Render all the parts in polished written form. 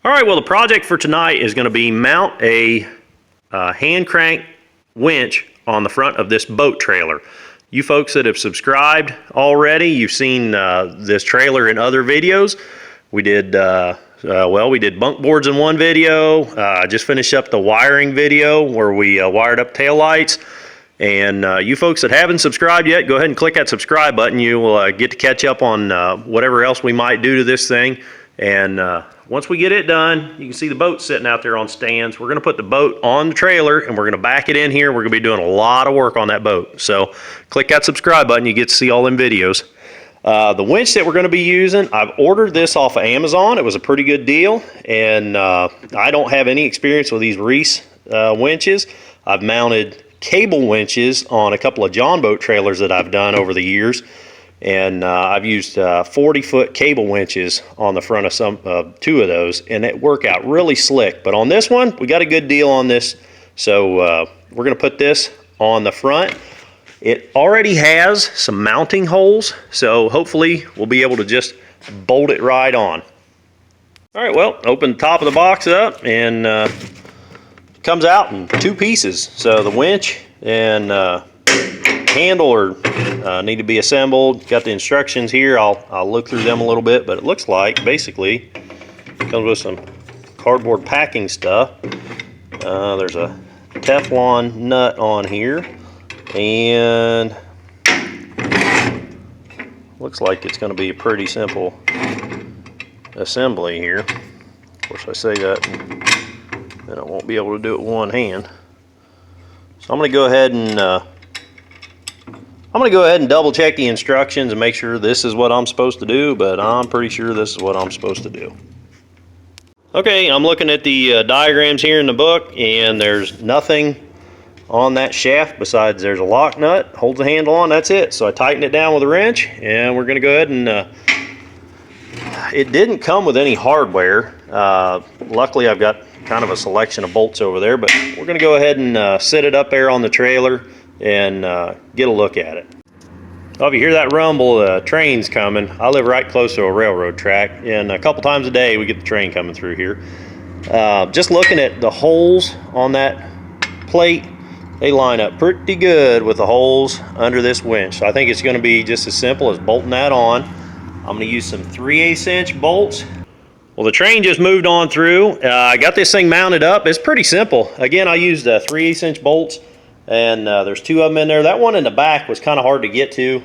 All right, well, the project for tonight is going to be mount a hand crank winch on the front of this boat trailer. You folks that have subscribed already, you've seen this trailer in other videos. We did, we did bunk boards in one video. I just finished up the wiring video where we wired up taillights. And you folks that haven't subscribed yet, go ahead and click that subscribe button. You will get to catch up on whatever else we might do to this thing. And once we get it done, you can see the boat sitting out there on stands. We're going to put the boat on the trailer and we're going to back it in here. We're going to be doing a lot of work on that boat. So click that subscribe button. You get to see all them videos. The winch that we're going to be using, I've ordered this off of Amazon. It was a pretty good deal. And I don't have any experience with these Reese winches. I've mounted cable winches on a couple of John boat trailers that I've done over the years. And I've used 40-foot cable winches on the front of two of those, and it worked out really slick. But on this one, we got a good deal on this, so we're going to put this on the front. It already has some mounting holes, so hopefully we'll be able to just bolt it right on. All right, well, open the top of the box up, and it comes out in two pieces. So the winch and handle need to be assembled. Got the instructions here. I'll look through them a little bit, but it looks like basically it comes with some cardboard packing stuff. There's a Teflon nut on here, and looks like it's going to be a pretty simple assembly here. Of course, I say that and I won't be able to do it with one hand. So I'm going to go ahead and double check the instructions and make sure this is what I'm supposed to do, but I'm pretty sure this is what I'm supposed to do. Okay, I'm looking at the diagrams here in the book, and there's nothing on that shaft besides there's a lock nut, holds the handle on, that's it. So I tighten it down with a wrench, and we're going to go ahead and it didn't come with any hardware. Luckily I've got kind of a selection of bolts over there, but we're going to go ahead and set it up there on the trailer and get a look at it. Well, if you hear that rumble, the train's coming. I live right close to a railroad track, and a couple times a day we get the train coming through here. Just looking at the holes on that plate, they line up pretty good with the holes under this winch. So I think it's going to be just as simple as bolting that on. I'm going to use some 3/8 inch bolts. Well, the train just moved on through. I got this thing mounted up. It's pretty simple. Again, I used 3/8 inch bolts. And there's two of them in there. That one in the back was kind of hard to get to,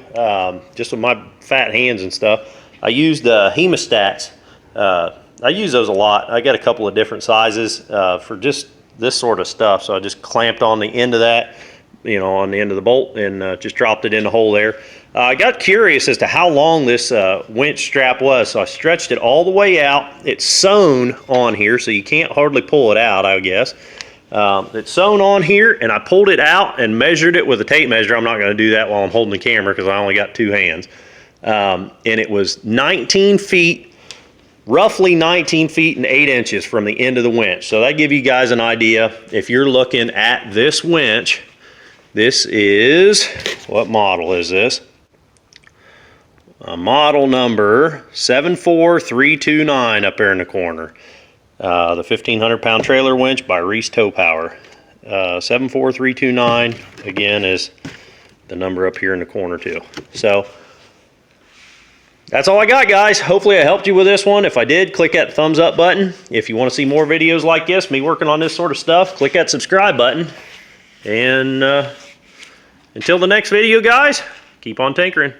just with my fat hands and stuff. I used hemostats. I use those a lot. I got a couple of different sizes for just this sort of stuff. So I just clamped on the end of that, on the end of the bolt, and just dropped it in the hole there. I got curious as to how long this winch strap was, so I stretched it all the way out. It's sewn on here, so you can't hardly pull it out, I guess. It's sewn on here, and I pulled it out and measured it with a tape measure. I'm not going to do that while I'm holding the camera because I only got two hands. And it was 19 feet, roughly 19 feet and 8 inches from the end of the winch. So that gives you guys an idea. If you're looking at this winch, this is, what model is this? Model number 74329 up there in the corner. The 1,500-pound trailer winch by Reese Tow Power. 74329 again is the number up here in the corner too. So that's all I got, guys. Hopefully I helped you with this one. If I did, click that thumbs up button. If you want to see more videos like this, me working on this sort of stuff, click that subscribe button. And until the next video, guys, keep on tinkering.